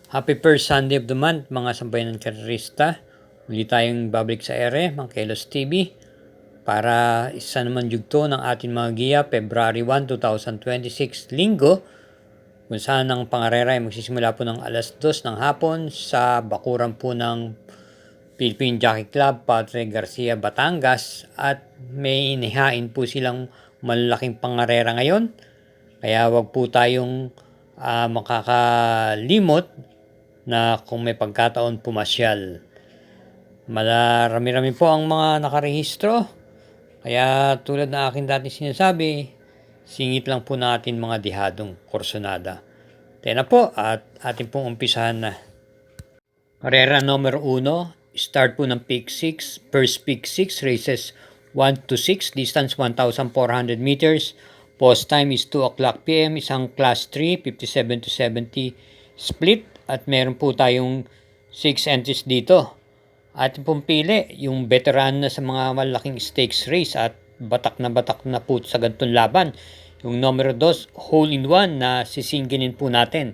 Happy first Sunday of the month mga sambayan ng karerista. Muli tayong babalik sa ere, mga Kelos TV, para isa naman yugto ng ating mga giya, February 1, 2026, Linggo, kung saan ang pangarera ay magsisimula po ng alas 2 ng hapon sa bakuran po ng Philippine Jockey Club, Padre Garcia, Batangas, at may inihain po silang malalaking pangarera ngayon. Kaya wag po tayong makakalimot na kung may pagkataon pumasyal. Marami-rami po ang mga nakarehistro. Kaya tulad na aking dati sinasabi, singit lang po natin mga dihadong kursonada. Tena po at ating pong umpisahan na. Karera numero 1, start po ng peak 6, first peak 6, races 1 to 6, distance 1,400 meters. Post time is 2 o'clock p.m. Isang class 3, 57 to 70 split. At meron po tayong 6 entries dito. At pong pili, yung veteran na sa mga malaking stakes race at batak na po sa ganitong laban. Yung numero 2, hole in 1 na sisingilin po natin.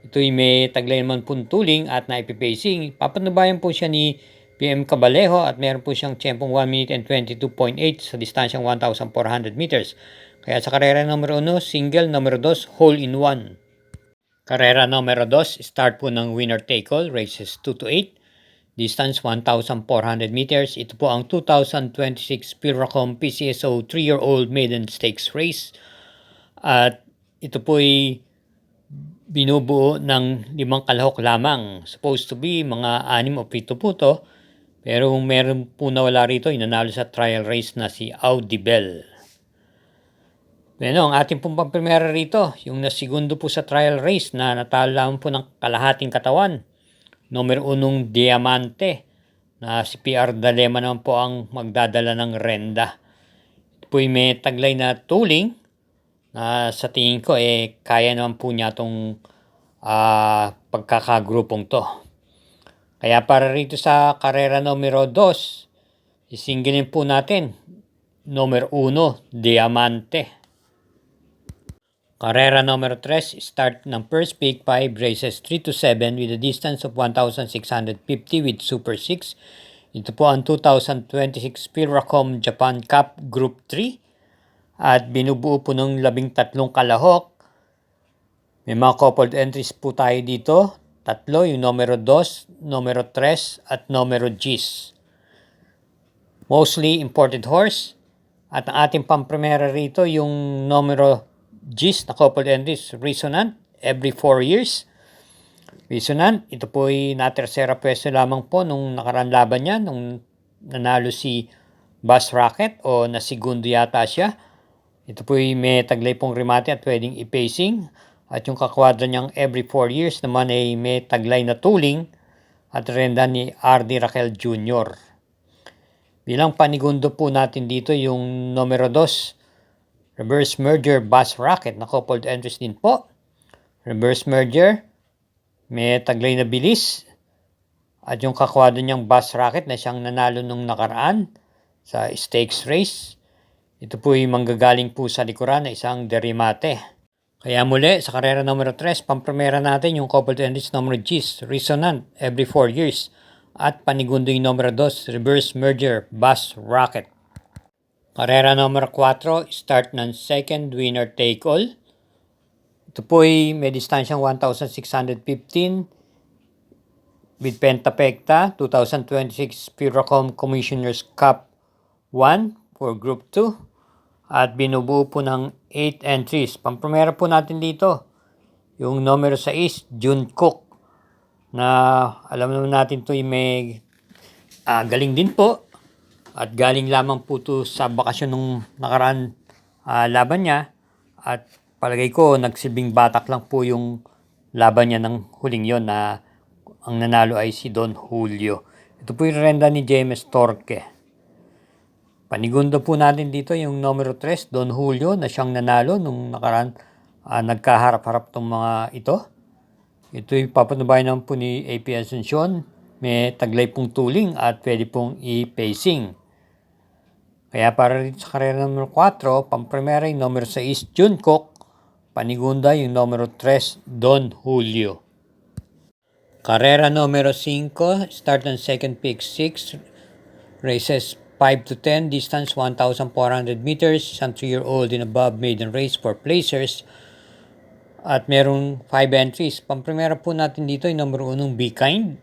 Ito'y may taglay naman pong tuling at naipipacing. Papanubayan po siya ni PM Cabalejo at meron po siyang tiyempong 1 minute and 22.8 sa distansyang 1,400 meters. Kaya sa karera numero 1, single, numero 2, hole in 1. Karera numero 2, start po ng winner take all, races 2 to 8, distance 1,400 meters. Ito po ang 2026 Pilracom PCSO 3-year-old maiden stakes race. At ito po ay binubuo ng 5 kalahok lamang. Supposed to be mga 6 o 7 po to. Pero meron po nawala rito, inanalo sa trial race na si Audi Bell. Bueno, ang ating pong pamprimera rito, yung nasigundo po sa trial race na natalo lang po ng kalahating katawan. Numero 1, Diamante, na si PR Dalema naman po ang magdadala ng renda. Ito po may taglay na tuling na sa tingin ko kaya naman po niya itong pagkakagrupong to. Kaya para rito sa karera numero 2, isingilin po natin, numero 1, Diamante. Karera numero 3, start ng first peak 5, races 3 to 7 with a distance of 1,650 with Super 6. Ito po ang 2026 Pilracom Japan Cup Group 3 at binubuo po ng 13 kalahok. May mga coupled entries po tayo dito. 3, yung numero 2, numero 3 at numero Gs. Mostly imported horse. At ang ating pamprimera rito yung numero Gs na coupled entries, Resonant, every 4 years. Resonant, ito po ay na-tercera pwesto lamang po nung nakaraan laban niya, nung nanalo si Bus Rocket o nasigundo yata siya. Ito po ay may taglay pong remate at pwedeng i-pacing. At yung kakwadra niyang every 4 years naman ay may taglay na tuling at renda ni R.D. Raquel Jr. Bilang panigundo po natin dito yung numero 2, Reverse Merger Bus Rocket na coupled entries din po. Reverse Merger, may taglay na bilis. At yung kakwadro niyang Bus Rocket na siyang nanalo nung nakaraan sa stakes race. Ito po ay manggagaling po sa likuran na isang derimate. Kaya muli, sa karera numero 3, pamprimera natin yung coupled entries numero Gs, Resonant, every 4 years. At panigundo yung numero 2, Reverse Merger Bus Rocket. Karera numero 4, start ng second winner take all. Ito po ay may distansyang 1,615 with Pentapecta 2026 Pilracom Commissioners Cup 1 for Group 2 at binubuo po ng 8 entries. Pamprimera po natin dito yung numero 6, June Cook, na alam naman natin ito ay may galing din po. At galing lamang po ito sa bakasyon nung nakaraan laban niya. At palagay ko nagsilbing batak lang po yung laban niya ng huling yon na ang nanalo ay si Don Julio. Ito po yung renda ni James Torque. Panigundo po natin dito yung numero 3, Don Julio, na siyang nanalo nung nakaraan nagkaharap-harap itong mga ito. Ito yung papanubayan naman po ni AP Asuncion. May taglay pong tuling at pwede pong i-pacing. Kaya para rin sa karera numero 4, pamprimera yung numero 6, June Cook, panigunda yung numero 3, Don Julio. Carrera numero 5, start ng second peak 6, races 5 to 10, distance 1,400 meters, isang 3-year-old and above maiden race for placers. At merong 5 entries. Pamprimera po natin dito yung numero 1, Be Kind,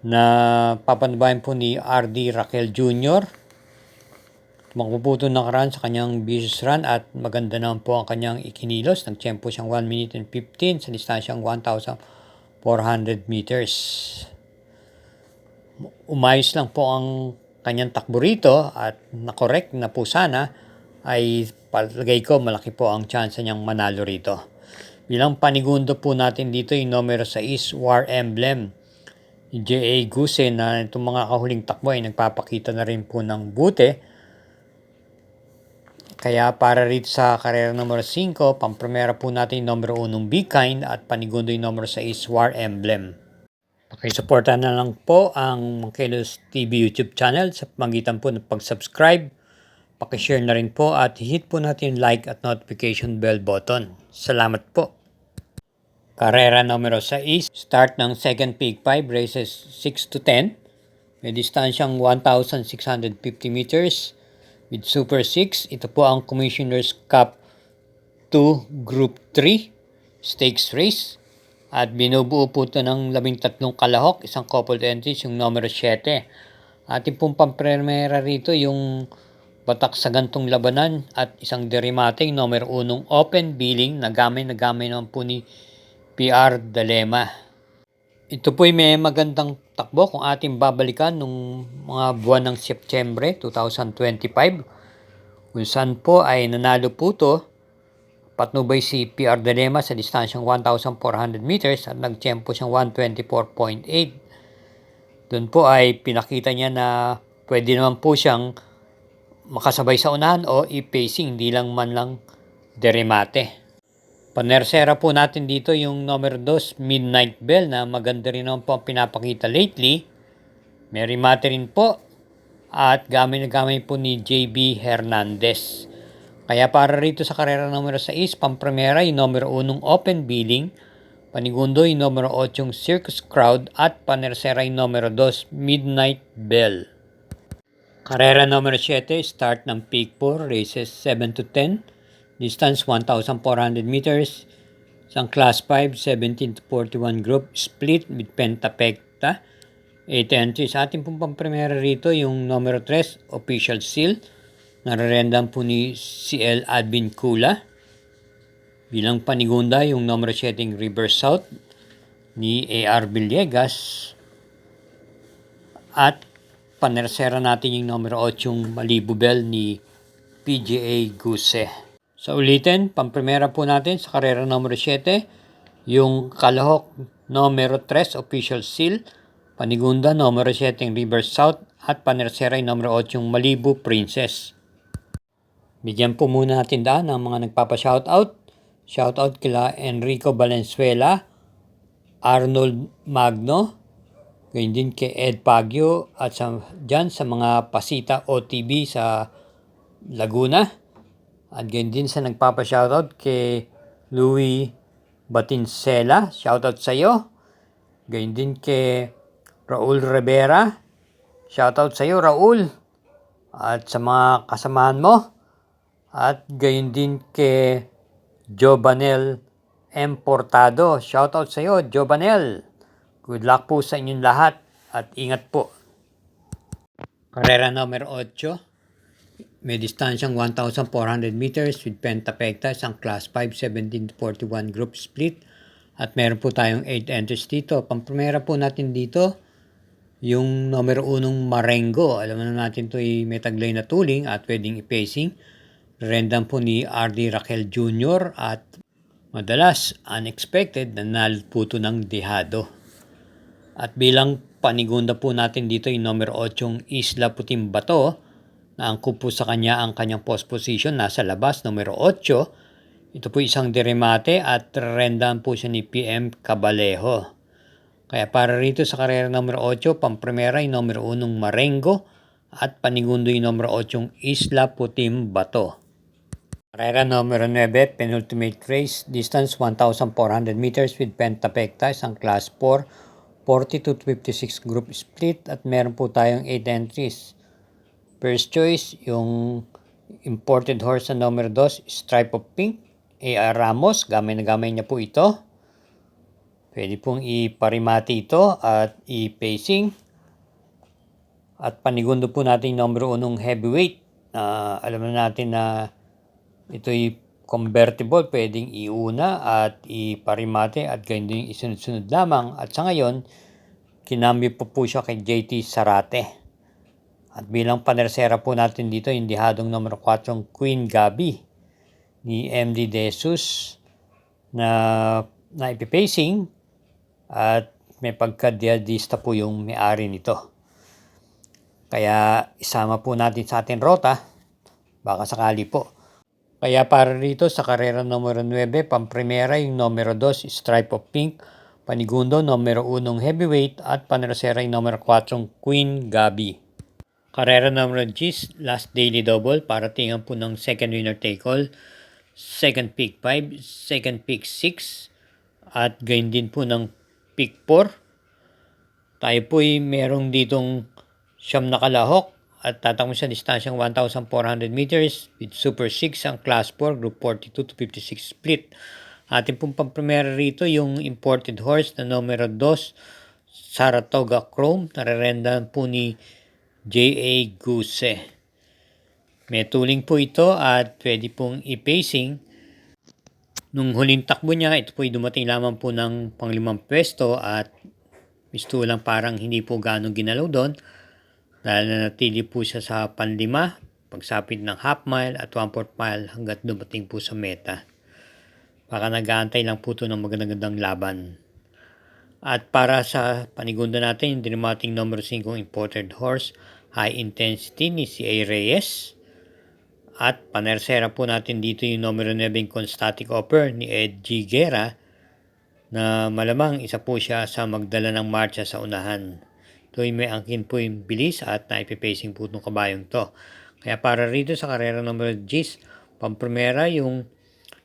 na papanubayan po ni R.D. Raquel Jr. Tumakbo po ito nakaraan sa kanyang vicious run at maganda naman po ang kanyang ikinilos. Nagtiyempo siyang 1 minute and 15 sa distansyang 1,400 meters. Umayos lang po ang kanyang takbo rito at na-correct na po sana, ay palagay ko malaki po ang chance niyang manalo rito. Bilang panigundo po natin dito yung numero 6, War Emblem, J.A. Guse, na itong mga kahuling takbo ay nagpapakita na rin po ng buti. Kaya para rito sa karera numero 5, pampremera po natin yung numero 1, Be Kind, at panigundo yung numero 6, War Emblem. Pakisuportahan na lang po ang Mangkelos TV YouTube channel sa pamagitan po ng pag-subscribe. Pakishare na rin po at hit po natin yung like at notification bell button. Salamat po. Karera numero 6, start ng second peak 5, races 6 to 10. May distansyang 1,650 meters. With Super 6, ito po ang Commissioner's Cup 2 Group 3 Stakes Race. At binubuo po ito ng 13 kalahok, isang coupled entries, yung numero 7. Ating pong pampremera rito yung Batak sa Gantong Labanan at isang derimate, yung numero 1, Open Billing, nagamay naman po ni PR Dalema. Ito po ay may magandang takbo kung ating babalikan nung mga buwan ng Setyembre 2025, kung saan po ay nanalo po ito. Patnubay si PR Dalema sa distansyang 1,400 meters at nagtiyempo siyang 1:24.8. Doon po ay pinakita niya na pwede naman po siyang makasabay sa unahan o i-pacing, hindi lang man lang derimate. Panersera po natin dito yung number 2, Midnight Bell, na maganda rin naman po ang pinapakita lately. May remate rin po at gamay na gamay po ni JB Hernandez. Kaya para rito sa karera numero 6, pampremera yung numero 1, Open Billing, panigundo yung numero 8, Circus Crowd, at panersera yung numero 2, Midnight Bell. Karera numero 7, start ng Peak 4, races 7 to 10. Distance 1,400 meters. Isang Class 5, 17 to 41 group split with Pentapecta. 8 entries. Sa ating pong pampremera rito yung numero 3, Official Seal. Nararendan po ni CL Advin Kula. Bilang panigunda yung numero 7, River South ni AR Villegas. At panersera natin yung numero 8, yung Malibu Bell ni PGA Guse. Sa ulitin, pampremera po natin sa karera numero 7, yung kalahok numero 3, Official Seal, panigunda numero 7, River South, at panersera yung numero 8, yung Malibu Princess. Bigyan po muna natin daan ng mga nagpapa-shoutout. Shoutout kila Enrico Valenzuela, Arnold Magno, ganyan din kay Ed Pagyo, at dyan sa mga Pasita OTB sa Laguna. At ganyan din sa nagpapa-shoutout kay Louis Batincela. Shoutout sa iyo. Ganyan din kay Raul Rivera. Shoutout sa iyo, Raul. At sa mga kasamahan mo. At ganyan din kay Jobanel M. Portado. Shoutout sa iyo, Jobanel. Good luck po sa inyong lahat at ingat po. Karera numero 8. May distansyang 1,400 meters with Pentapecta, isang Class 5, 17 to 41 group split. At meron po tayong 8 entries dito. Pampremera po natin dito yung numero 1, Marengo. Alam na natin ito ay may taglay na tuling at pwedeng i-pacing. Rendan po ni R.D. Raquel Jr. at madalas unexpected nanalo po ito ng dehado. At bilang panigunda po natin dito yung numero 8, Isla Puting Bato, na angkop po sa kanya ang kanyang post position nasa labas, numero 8. Ito po isang derimate at rendan po siya ni PM Cabalejo. Kaya para rito sa karera numero 8, pampremera yung numero 1, Marengo, at panigundo yung numero 8, Isla Puting Bato. Carrera numero 9, penultimate race, distance 1,400 meters with pentapecta, isang class 4, 42 to 56 group split at meron po tayong 8 entries. First choice, yung imported horse na numero 2, Stripe of Pink, A.R. Ramos, gamay na gamay niya po ito. Pwede pong iparimati ito at i-pacing. At panigundo po natin yung numero 1 heavyweight. Alam na natin na ito'y convertible, pwedeng iuna at iparimate at ganyan din isunod-sunod lamang. At sa ngayon, kinambyo po siya kay JT Sarate. At bilang panersera po natin dito, yung dihadong numero 4, Queen Gabi ni MD De Jesus na ipipacing at may pagka-diadista po yung may-ari nito. Kaya isama po natin sa ating rota, baka sakali po. Kaya para rito sa karera numero 9, pamprimera yung numero 2, Stripe of Pink, panigundo numero 1, heavyweight at panersera yung numero 4, Queen Gabi. Karera numero 10, last daily double, para tingnan po ng second winner take all, second pick 5, second pick 6, at gayon din po ng pick 4. Tayo po'y merong ditong siyam na kalahok at tatakbo sa distansyang 1,400 meters with Super 6 ang Class 4, Group 42 to 56 split. Ating pong pamprimera rito yung imported horse na numero 2, Saratoga Chrome, nararendahan po ni J.A. Guse. May tuling po ito at pwede pong i-pacing. Nung huling takbo niya, ito po'y dumating lamang po ng panglimang pwesto at mistulang parang hindi po gano'ng ginalaw doon. Dahil nanatili po siya sa panlima, pagsapit ng half mile at 1/4 mile hanggat dumating po sa meta. Baka nag-aantay lang po ito ng magandang laban. At para sa panigunda natin, yung dinating number 5 imported horse, High Intensity ni C.A. Reyes. At panersera po natin dito yung numero 9 Constatic Offer ni Ed G. Guerra na malamang isa po siya sa magdala ng marcha sa unahan. Ito'y may angkin po yung bilis at naipipacing po itong kabayong to. Kaya para rito sa karera numero 10, pamprimera yung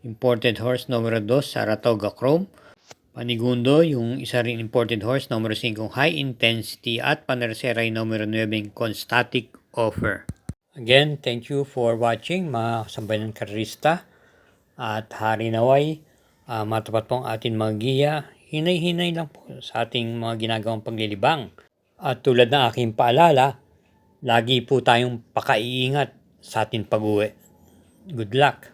imported horse numero 2, Saratoga Chrome. Panigundo yung isa rin imported horse numero 5, High Intensity at panersera yung numero 9, Constatic Offer. Again, thank you for watching mga kasambayan ng karista. At hari naway, matapat pong ating mga giya. Hinay-hinay lang po sa ating mga ginagawang paglilibang. At tulad ng aking paalala, lagi po tayong pakaiingat sa ating pag-uwi. Good luck!